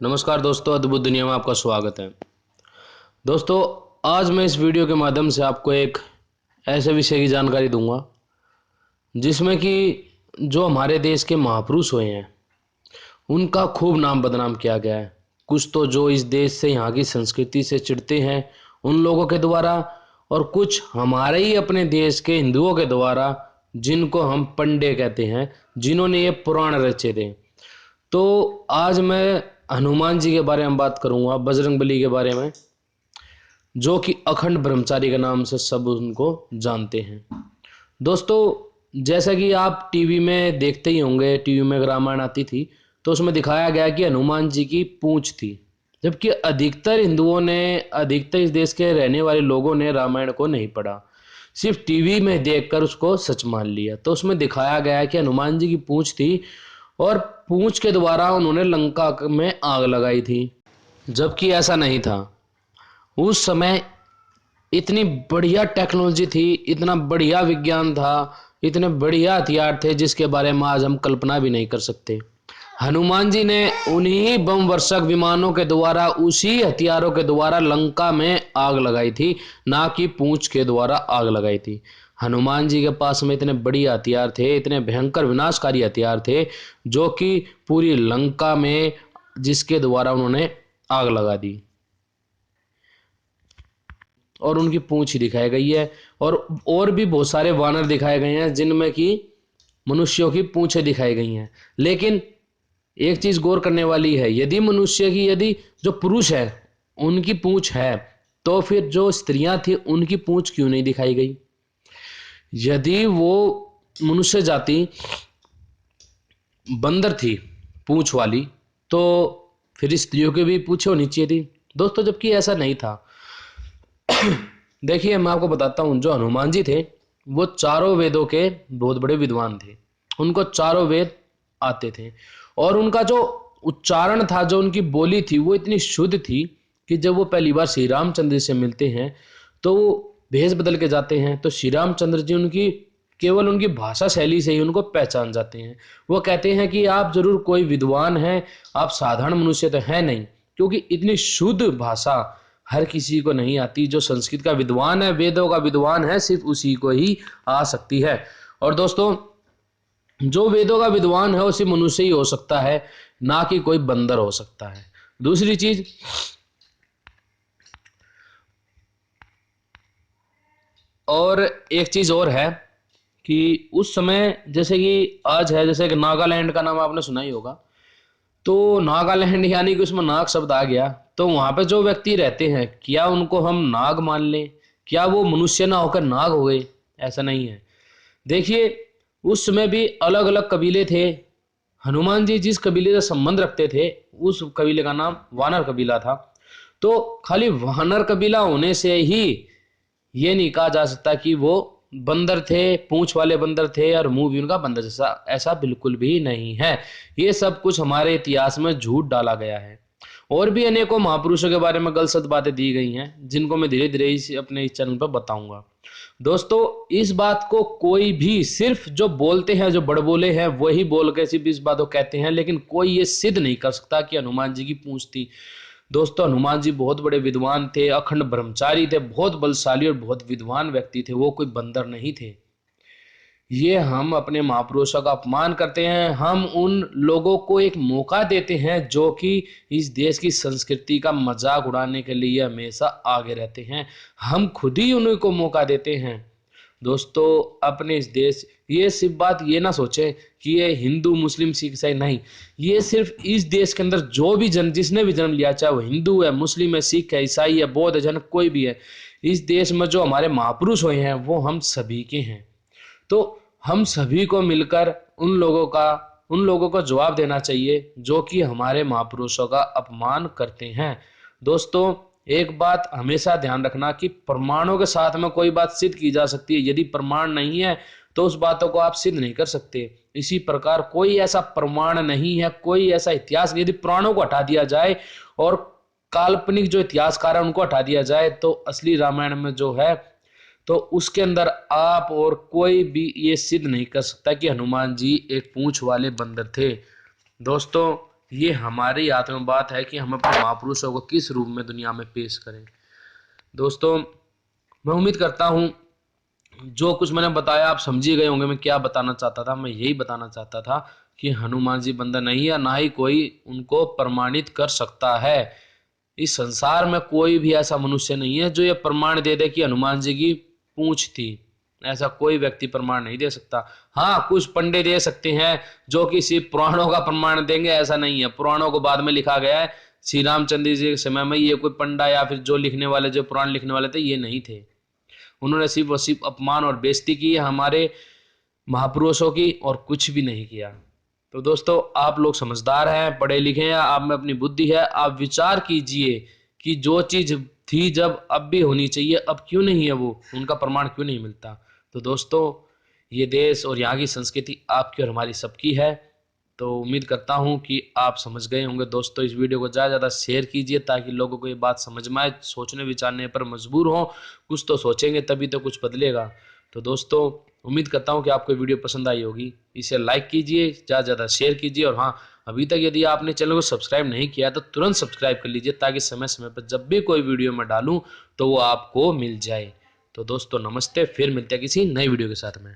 नमस्कार दोस्तों, अद्भुत दुनिया में आपका स्वागत है। दोस्तों, आज मैं इस वीडियो के माध्यम से आपको एक ऐसे विषय की जानकारी दूंगा जिसमें कि जो हमारे देश के महापुरुष हुए हैं उनका खूब नाम बदनाम किया गया है। कुछ तो जो इस देश से, यहाँ की संस्कृति से चिढ़ते हैं उन लोगों के द्वारा, और कुछ हमारे ही अपने देश के हिंदुओं के द्वारा जिनको हम पंडे कहते हैं, जिन्होंने ये पुराण रचे थे। तो आज मैं हनुमान जी के बारे में बात करूंगा, बजरंगबली के बारे में, जो कि अखंड ब्रह्मचारी के नाम से सब उनको जानते हैं। दोस्तों, जैसा कि आप टीवी में देखते ही होंगे, टीवी में एक रामायण आती थी तो उसमें दिखाया गया कि हनुमान जी की पूंछ थी, जबकि अधिकतर हिंदुओं ने, अधिकतर इस देश के रहने वाले लोगों ने रामायण को नहीं पढ़ा, सिर्फ टीवी में देखकर उसको सच मान लिया। तो उसमें दिखाया गया कि हनुमान जी की पूंछ थी और पूंछ के द्वारा उन्होंने लंका में आग लगाई थी, जबकि ऐसा नहीं था। उस समय इतनी बढ़िया टेक्नोलॉजी थी, इतना बढ़िया विज्ञान था, इतने बढ़िया हथियार थे जिसके बारे में आज हम कल्पना भी नहीं कर सकते। हनुमान जी ने उन्हीं बम वर्षक विमानों के द्वारा, उसी हथियारों के द्वारा लंका में आग लगाई थी, ना कि पूंछ के द्वारा आग लगाई थी। हनुमान जी के पास में इतने बढ़िया हथियार थे, इतने भयंकर विनाशकारी हथियार थे, जो कि पूरी लंका में, जिसके द्वारा उन्होंने आग लगा दी। और उनकी पूंछ ही दिखाई गई है, और भी बहुत सारे वानर दिखाए गए हैं जिनमें कि मनुष्यों की पूंछें दिखाई गई हैं। लेकिन एक चीज गौर करने वाली है, यदि मनुष्य की, यदि जो पुरुष है उनकी पूंछ है, तो फिर जो स्त्रियां थी उनकी पूंछ क्यों नहीं दिखाई गई? यदि वो मनुष्य जाति बंदर थी पूंछ वाली, तो फिर स्त्रियों की भी पूंछें होनी चाहिए थी दोस्तों, जबकि ऐसा नहीं था। देखिए, मैं आपको बताता हूँ, जो हनुमान जी थे वो चारों वेदों के बहुत बड़े विद्वान थे। उनको चारों वेद आते थे, और उनका जो उच्चारण था, जो उनकी बोली थी, वो इतनी शुद्ध थी कि जब वो पहली बार श्री रामचंद्र से मिलते हैं तो वो भेष बदल के जाते हैं, तो श्री रामचंद्र जी उनकी, केवल उनकी भाषा शैली से ही उनको पहचान जाते हैं। वो कहते हैं कि आप जरूर कोई विद्वान हैं, आप साधारण मनुष्य तो हैं नहीं, क्योंकि इतनी शुद्ध भाषा हर किसी को नहीं आती। जो संस्कृत का विद्वान है, वेदों का विद्वान है, सिर्फ उसी को ही आ सकती है। और दोस्तों, जो वेदों का विद्वान है वो सिर्फ मनुष्य ही हो सकता है, ना कि कोई बंदर हो सकता है। दूसरी चीज, और एक चीज और है कि उस समय, जैसे कि आज है, जैसे कि नागालैंड का नाम आपने सुना ही होगा, तो नागालैंड यानी कि उसमें नाग शब्द आ गया, तो वहां पे जो व्यक्ति रहते हैं, क्या उनको हम नाग मान लें? क्या वो मनुष्य ना होकर नाग हो गए? ऐसा नहीं है। देखिए, उस समय भी अलग अलग कबीले थे। हनुमान जी जिस कबीले से संबंध रखते थे, उस कबीले का नाम वानर कबीला था। तो खाली वानर कबीला होने से ही ये नहीं कहा जा सकता कि वो बंदर थे, पूंछ वाले बंदर थे और मुंह भी उनका बंदर जैसा। ऐसा बिल्कुल भी नहीं है। ये सब कुछ हमारे इतिहास में झूठ डाला गया है। और भी अनेकों महापुरुषों के बारे में गलत बातें दी गई हैं, जिनको मैं धीरे धीरे इस अपने इस चैनल पर बताऊंगा। दोस्तों, इस बात को कोई भी, सिर्फ जो बोलते हैं, जो बड़बोले हैं, वही बोल के सिर्फ इस बात को कहते हैं, लेकिन कोई ये सिद्ध नहीं कर सकता कि हनुमान जी की पूंछ थी। दोस्तों, हनुमान जी बहुत बड़े विद्वान थे, अखंड ब्रह्मचारी थे, बहुत बलशाली और बहुत विद्वान व्यक्ति थे। वो कोई बंदर नहीं थे। ये हम अपने महापुरुषों का अपमान करते हैं, हम उन लोगों को एक मौका देते हैं जो कि इस देश की संस्कृति का मजाक उड़ाने के लिए हमेशा आगे रहते हैं। हम खुद ही उन्हीं को मौका देते हैं। दोस्तों, अपने इस देश, ये सिर्फ बात ये ना सोचे कि ये हिंदू मुस्लिम सिख ईसाई, नहीं। ये सिर्फ इस देश के अंदर जो भी जन, जिसने भी जन्म लिया, चाहे वो हिंदू है, मुस्लिम है, सिख है, ईसाई है, बौद्ध है, जैन, कोई भी है, इस देश में जो हमारे महापुरुष हुए हैं वो हम सभी के हैं। तो हम सभी को मिलकर उन लोगों को जवाब देना चाहिए जो कि हमारे महापुरुषों का अपमान करते हैं। दोस्तों, एक बात हमेशा ध्यान रखना कि प्रमाणों के साथ में कोई बात सिद्ध की जा सकती है, यदि प्रमाण नहीं है तो उस बातों को आप सिद्ध नहीं कर सकते। इसी प्रकार कोई ऐसा प्रमाण नहीं है, कोई ऐसा इतिहास, यदि पुराणों को हटा दिया जाए और काल्पनिक जो इतिहासकार है उनको हटा दिया जाए, तो असली रामायण में जो है, तो उसके अंदर आप और कोई भी ये सिद्ध नहीं कर सकता कि हनुमान जी एक पूंछ वाले बंदर थे। दोस्तों, ये हमारी हाथ में बात है कि हम अपने महापुरुषों को किस रूप में दुनिया में पेश करें। दोस्तों, मैं उम्मीद करता हूँ जो कुछ मैंने बताया आप समझ ही गए होंगे मैं क्या बताना चाहता था। मैं यही बताना चाहता था कि हनुमान जी बंदा नहीं है, ना ही कोई उनको प्रमाणित कर सकता है। इस संसार में कोई भी ऐसा मनुष्य नहीं है जो ये प्रमाण दे दे कि हनुमान जी की पूंछ थी। ऐसा कोई व्यक्ति प्रमाण नहीं दे सकता। हाँ, कुछ पंडित दे सकते हैं जो कि सिर्फ पुराणों का प्रमाण देंगे, ऐसा नहीं है। पुराणों को बाद में लिखा गया है, श्री रामचंद्र जी के समय में ये कोई पंडा या फिर जो लिखने वाले, जो पुराण लिखने वाले थे, ये नहीं थे। उन्होंने सिर्फ अपमान और बेइज्जती की है हमारे महापुरुषों की, और कुछ भी नहीं किया। तो दोस्तों, आप लोग समझदार हैं, पढ़े लिखे हैं, आप में अपनी बुद्धि है, आप विचार कीजिए कि जो चीज थी जब अब भी होनी चाहिए, अब क्यों नहीं है, वो उनका प्रमाण क्यों नहीं मिलता। तो दोस्तों, ये देश और यहाँ की संस्कृति आपकी और हमारी सबकी है। तो उम्मीद करता हूँ कि आप समझ गए होंगे। दोस्तों, इस वीडियो को ज़्यादा से ज़्यादा शेयर कीजिए ताकि लोगों को ये बात समझ में आए, सोचने विचारने पर मजबूर हों। कुछ तो सोचेंगे तभी तो कुछ बदलेगा। तो दोस्तों, उम्मीद करता हूँ कि आपको वीडियो पसंद आई होगी। इसे लाइक कीजिए, ज़्यादा से ज़्यादा शेयर कीजिए, और हाँ, अभी तक यदि आपने चैनल को सब्सक्राइब नहीं किया तो तुरंत सब्सक्राइब कर लीजिए ताकि समय समय पर जब भी कोई वीडियो मैं डालूँ तो वो आपको मिल जाए। तो दोस्तों, नमस्ते, फिर मिलते हैं किसी नई वीडियो के साथ में।